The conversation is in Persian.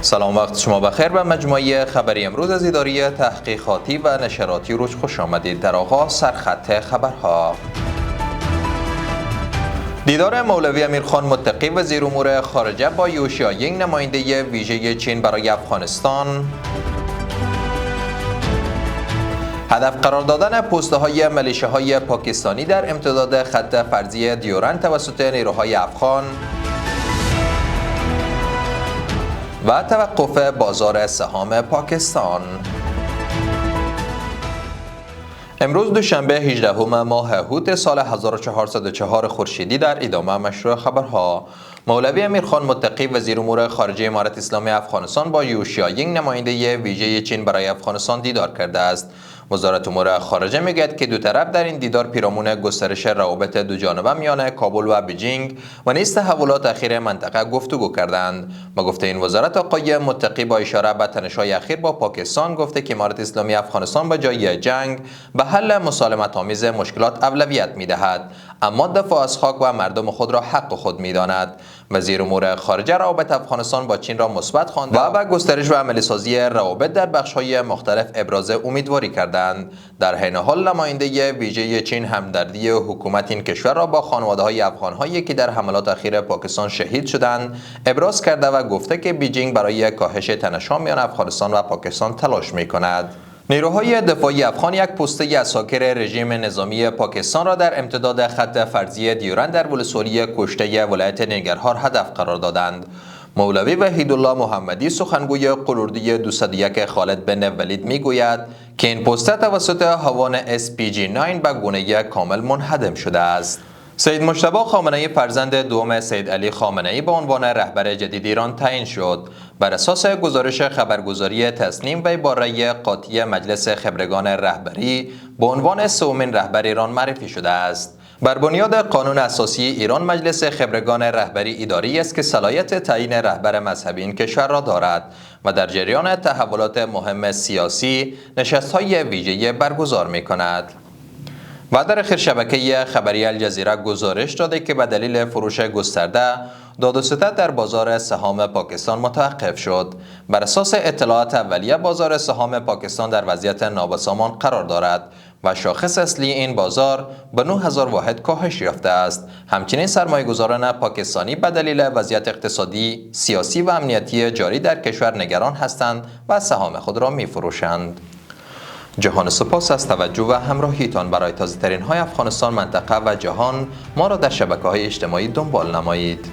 سلام، وقت شما بخیر. به مجموعه خبری امروز از اداره تحقیقاتی و نشراتی روز خوش آمدید. در آغاز سرخط خبرها: دیدار مولوی امیرخان متقی وزیر امور خارجه با یو شیاینگ نماینده ویژه چین برای افغانستان، هدف قرار دادن پست‌های ملیشه‌های پاکستانی در امتداد خط فرضی دیورند توسط نیروهای افغان و توقف بازار سهام پاکستان. امروز دوشنبه 18 ماه هوت سال 1404 خورشیدی در ادامه مشروع خبرها: مولوی امیرخان متقی وزیر امور خارجه امارت اسلامی افغانستان با یو شیاینگ نماینده ویژه چین برای افغانستان دیدار کرده است. وزارت امور خارجه میگوید که دو طرف در این دیدار پیرامون گسترش روابط دو جانبه میان کابل و بیجینگ و نیز تحولات اخیر منطقه گفتگو کردند. با گفته این وزارت، آقای متقی با اشاره به تنش‌های اخیر با پاکستان گفته که امارت اسلامی افغانستان به جای جنگ به حل مسالمت آمیز مشکلات اولویت می‌دهد، اما دفاع از خاک و مردم خود را حق خود می‌داند. وزیر امور خارجه روابط افغانستان با چین را مثبت خوانده و به گسترش و عملی‌سازی روابط در بخش‌های مختلف ابراز امیدواری کردند. در حین حال نماینده ویژه چین همدردی حکومت این کشور را با خانواده‌های افغان‌هایی که در حملات اخیر پاکستان شهید شدند ابراز کرده و گفته که بیجینگ برای کاهش تنش‌ها میان افغانستان و پاکستان تلاش می‌کند. نیروهای دفاعی افغان یک پسته عساکر رژیم نظامی پاکستان را در امتداد خط فرضی دیورند در ولسوالی کشته ولایت ننگرهار هدف قرار دادند. مولوی وحیدالله محمدی سخنگوی قلوردی 201 خالد بن ولید میگوید که این پسته توسط هوان SPG-9 به گونه کامل منهدم شده است. سید مجتبی خامنه‌ای فرزند دوم سید علی خامنه‌ای به عنوان رهبر جدید ایران تعیین شد. بر اساس گزارش خبرگزاری تسنیم وی با رأی قاطع مجلس خبرگان رهبری به عنوان سومین رهبر ایران معرفی شده است. بر بنیاد قانون اساسی ایران، مجلس خبرگان رهبری اداری است که صلاحیت تعیین رهبر مذهبی این کشور را دارد و در جریان تحولات مهم سیاسی نشست‌های ویژه برگزار می‌کند. و در آخر شبکه خبری الجزیره گزارش داده که به دلیل فروش گسترده داد و ستد در بازار سهام پاکستان متوقف شد. بر اساس اطلاعات اولیه، بازار سهام پاکستان در وضعیت نابسامان قرار دارد و شاخص اصلی این بازار به 9000 واحد کاهش یافته است. همچنین سرمایه‌گذاران پاکستانی به دلیل وضعیت اقتصادی، سیاسی و امنیتی جاری در کشور نگران هستند و سهام خود را می‌فروشند. جهان سپاس از توجه و همراهیتان. برای تازه‌ترین های افغانستان، منطقه و جهان ما را در شبکه‌های اجتماعی دنبال نمایید.